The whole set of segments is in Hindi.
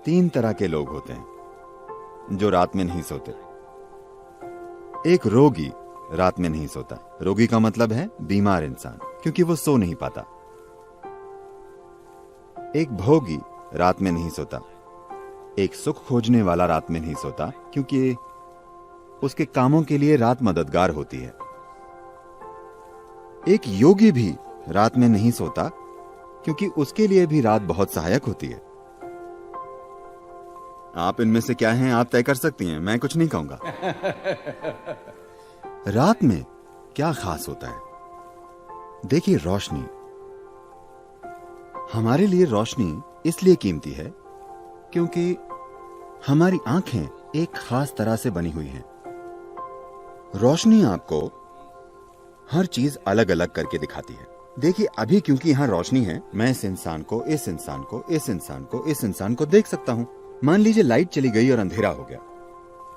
तीन तरह के लोग होते हैं जो रात में नहीं सोते। एक रोगी रात में नहीं सोता। रोगी का मतलब है बीमार इंसान, क्योंकि वो सो नहीं पाता। एक भोगी रात में नहीं सोता। एक सुख खोजने वाला रात में नहीं सोता, क्योंकि उसके कामों के लिए रात मददगार होती है। एक योगी भी रात में नहीं सोता, क्योंकि उसके लिए भी रात बहुत सहायक होती है। आप इनमें से क्या हैं, आप तय कर सकती हैं, मैं कुछ नहीं कहूंगा। रात में क्या खास होता है? देखिए, रोशनी। हमारे लिए रोशनी इसलिए कीमती है क्योंकि हमारी आंखें एक खास तरह से बनी हुई हैं। रोशनी आपको हर चीज अलग अलग करके दिखाती है। देखिए, अभी क्योंकि यहां रोशनी है, मैं इस इंसान को, इस इंसान को, इस इंसान को, इस इंसान को देख सकता हूं। मान लीजिए लाइट चली गई और अंधेरा हो गया,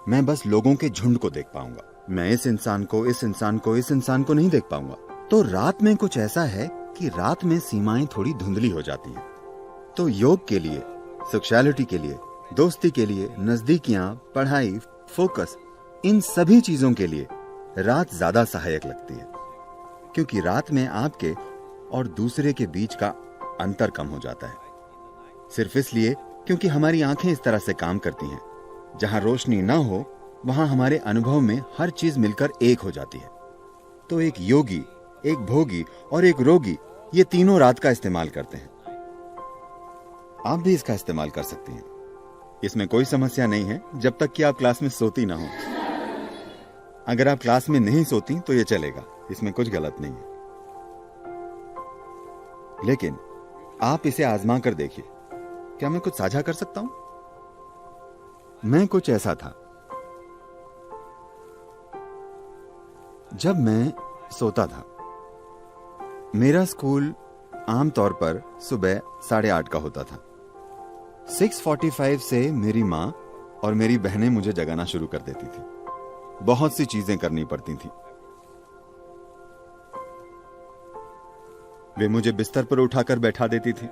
मैं बस लोगों के झुंड को देख पाऊंगा। मैं इस इंसान को, इस इंसान को, इस इंसान को नहीं देख पाऊंगा। तो रात में कुछ ऐसा है कि रात में सीमाएं थोड़ी धुंधली हो जाती हैं। तो योग के लिए, सेक्सुअलिटी के लिए, दोस्ती के लिए, नजदीकियां, पढ़ाई, फोकस, इन सभी चीजों के लिए रात ज्यादा सहायक लगती है, क्योंकि रात में आपके और दूसरे के बीच का अंतर कम हो जाता है। सिर्फ इसलिए क्योंकि हमारी आंखें इस तरह से काम करती हैं, जहां रोशनी ना हो वहां हमारे अनुभव में हर चीज मिलकर एक हो जाती है। तो एक योगी, एक भोगी और एक रोगी, ये तीनों रात का इस्तेमाल करते हैं। आप भी इसका इस्तेमाल कर सकती हैं। इसमें कोई समस्या नहीं है, जब तक कि आप क्लास में सोती ना हो। अगर आप क्लास में नहीं सोती तो ये चलेगा, इसमें कुछ गलत नहीं है। लेकिन आप इसे आजमा कर देखिए। क्या मैं कुछ साझा कर सकता हूं? मैं कुछ ऐसा था। जब मैं सोता था, मेरा स्कूल आमतौर पर सुबह 8:30 का होता था। 6:45 से मेरी मां और मेरी बहनें मुझे जगाना शुरू कर देती थी। बहुत सी चीजें करनी पड़ती थी। वे मुझे बिस्तर पर उठाकर बैठा देती थी।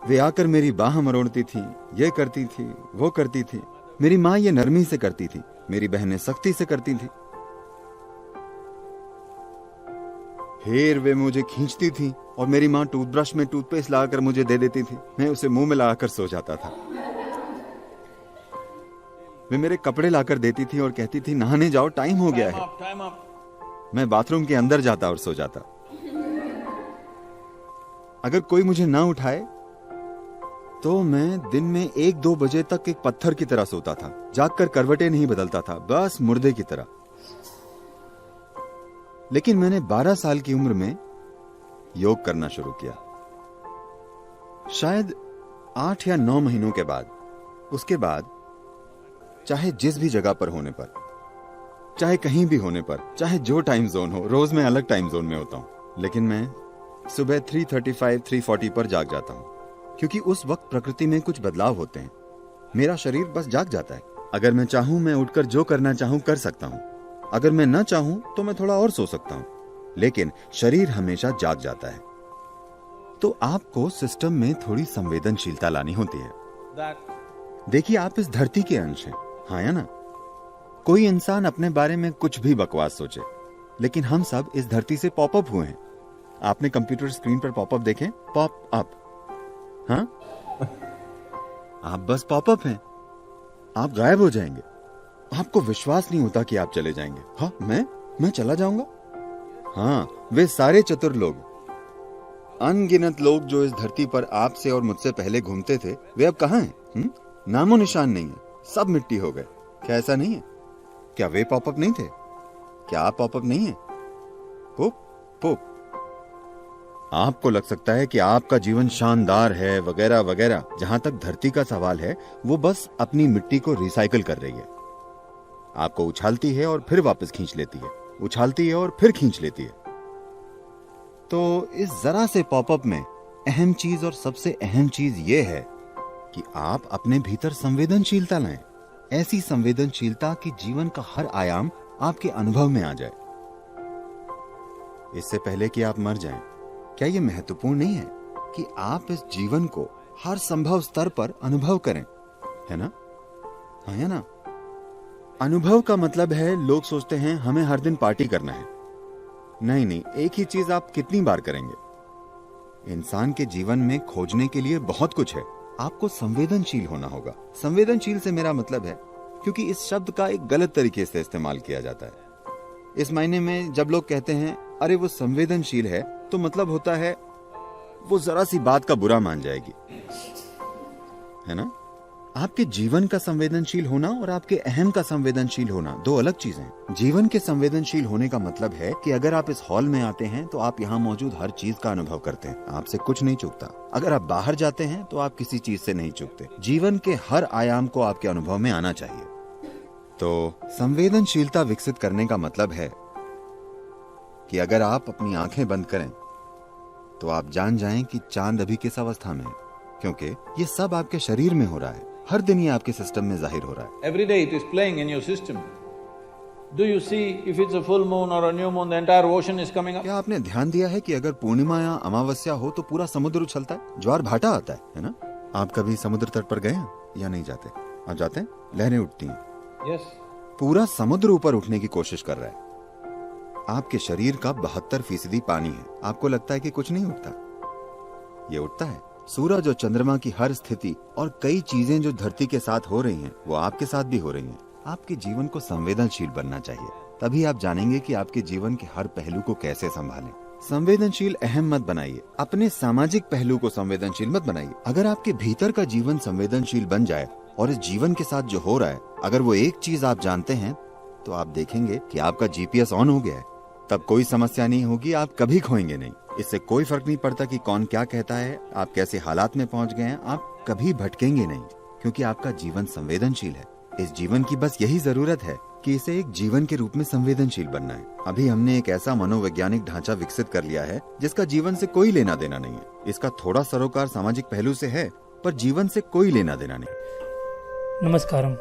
वे आकर मेरी बाह मरोड़ती थी, ये करती थी, वो करती थी। मेरी मां ये नरमी से करती थी, मेरी बहनें सख्ती से करती थी। फिर वे मुझे खींचती थी और मेरी मां टूथब्रश में टूथपेस्ट लगाकर मुझे दे देती थी। मैं उसे मुंह में लगाकर सो जाता था। वे मेरे कपड़े लाकर देती थी और कहती थी, नहाने जाओ, टाइम हो गया है। मैं बाथरूम के अंदर जाता और सो जाता। अगर कोई मुझे ना उठाए तो मैं दिन में 1-2 बजे तक एक पत्थर की तरह सोता था। जागकर करवटें नहीं बदलता था, बस मुर्दे की तरह। लेकिन मैंने 12 साल की उम्र में योग करना शुरू किया। शायद 8 या 9 महीनों के बाद, उसके बाद चाहे जिस भी जगह पर होने पर, चाहे कहीं भी होने पर, चाहे जो टाइम जोन हो, रोज मैं अलग टाइम जोन में होता हूं, लेकिन मैं सुबह 3:35, 3:40 पर जाग जाता हूं, क्योंकि उस वक्त प्रकृति में कुछ बदलाव होते हैं। मेरा शरीर बस जाग जाता है। अगर मैं चाहूं, मैं उठकर जो करना चाहूं कर सकता हूं। अगर मैं ना चाहूं तो मैं थोड़ा और सो सकता हूं, लेकिन शरीर हमेशा जाग जाता है। तो आपको सिस्टम में थोड़ी संवेदनशीलता लानी होती है। देखिए, आप इस धरती के अंश हैं, हाँ या ना? कोई इंसान अपने बारे में कुछ भी बकवास सोचे, लेकिन हम सब इस धरती से पॉपअप हुए हैं। आपने कंप्यूटर स्क्रीन पर पॉपअप देखे? पॉप अप, हाँ? आप बस पॉपअप हैं। आप गायब हो जाएंगे। आपको विश्वास नहीं होता कि आप चले जाएंगे। हाँ, मैं चला जाऊंगा? हाँ, वे सारे चतुर लोग, अनगिनत लोग जो इस धरती पर आपसे और मुझसे पहले घूमते थे, वे अब कहां हैं? नामो निशान नहीं है, सब मिट्टी हो गए। क्या ऐसा नहीं है? क्या वे पॉपअप नहीं थे? क्या आप पॉपअप नहीं है? पुप। आपको लग सकता है कि आपका जीवन शानदार है, वगैरह वगैरह। जहां तक धरती का सवाल है, वो बस अपनी मिट्टी को रिसाइकिल कर रही है। आपको उछालती है और फिर वापस खींच लेती है, उछालती है और फिर खींच लेती है। तो इस जरा से पॉपअप में अहम चीज और सबसे अहम चीज ये है कि आप अपने भीतर संवेदनशीलता लाएं। ऐसी संवेदनशीलता कि जीवन का हर आयाम आपके अनुभव में आ जाए। इससे पहले कि आप मर जाएं, क्या यह महत्वपूर्ण नहीं है कि आप इस जीवन को हर संभव स्तर पर अनुभव करें, है ना? हाँ, है ना? अनुभव का मतलब है लोग सोचते हैं हमें हर दिन पार्टी करना है। नहीं नहीं, एक ही चीज आप कितनी बार करेंगे? इंसान के जीवन में खोजने के लिए बहुत कुछ है। आपको संवेदनशील होना होगा। संवेदनशील से मेरा मतलब है, क्योंकि इस शब्द का एक गलत तरीके से इस्तेमाल किया जाता है। इस मायने में जब लोग कहते हैं अरे वो संवेदनशील है, तो मतलब होता है वो जरा सी बात का बुरा मान जाएगी, है ना? आपके जीवन का संवेदनशील होना और आपके अहम का संवेदनशील होना दो अलग चीजें हैं। जीवन के संवेदनशील होने का मतलब है कि अगर आप इस हॉल में आते हैं तो आप यहाँ मौजूद हर चीज का अनुभव करते हैं, आपसे कुछ नहीं चूकता। अगर आप बाहर जाते हैं तो आप किसी चीज से नहीं चूकते। जीवन के हर आयाम को आपके अनुभव में आना चाहिए। तो संवेदनशीलता विकसित करने का मतलब है कि अगर आप अपनी आंखें बंद करें तो आप जान जाएं कि चांद अभी किस अवस्था में है, क्योंकि ये सब आपके शरीर में हो रहा है। हर दिन ये आपके सिस्टम में जाहिर हो रहा है। Every day it is playing in your system. Do you see if it's a full moon or a new moon, the entire ocean is coming up? क्या आपने ध्यान दिया है कि अगर पूर्णिमा या अमावस्या हो तो पूरा समुद्र उछलता है, ज्वार भाटा आता है ना? आप कभी समुद्र तट पर गए हैं या नहीं जाते? आप जाते हैं? लहरें उठती हैं। Yes. पूरा समुद्र ऊपर उठने की कोशिश कर रहा है। आपके शरीर का 72% पानी है। आपको लगता है कि कुछ नहीं उठता? ये उठता है। सूरज और चंद्रमा की हर स्थिति और कई चीजें जो धरती के साथ हो रही हैं, वो आपके साथ भी हो रही हैं। आपके जीवन को संवेदनशील बनना चाहिए, तभी आप जानेंगे कि आपके जीवन के हर पहलू को कैसे संभालें। संवेदनशील अहम मत बनाइए, अपने सामाजिक पहलू को संवेदनशील मत बनाइए। अगर आपके भीतर का जीवन संवेदनशील बन जाए और इस जीवन के साथ जो हो रहा है, अगर वो एक चीज आप जानते हैं, तो आप देखेंगे कि आपका जीपीएस ऑन हो गया है। तब कोई समस्या नहीं होगी, आप कभी खोएंगे नहीं। इससे कोई फर्क नहीं पड़ता कि कौन क्या कहता है, आप कैसे हालात में पहुंच गए हैं, आप कभी भटकेंगे नहीं, क्योंकि आपका जीवन संवेदनशील है। इस जीवन की बस यही जरूरत है कि इसे एक जीवन के रूप में संवेदनशील बनना है। अभी हमने एक ऐसा मनोवैज्ञानिक ढांचा विकसित कर लिया है जिसका जीवन से कोई लेना देना नहीं है। इसका थोड़ा सरोकार सामाजिक पहलू से है, पर जीवन से कोई लेना देना नहीं। नमस्कारम।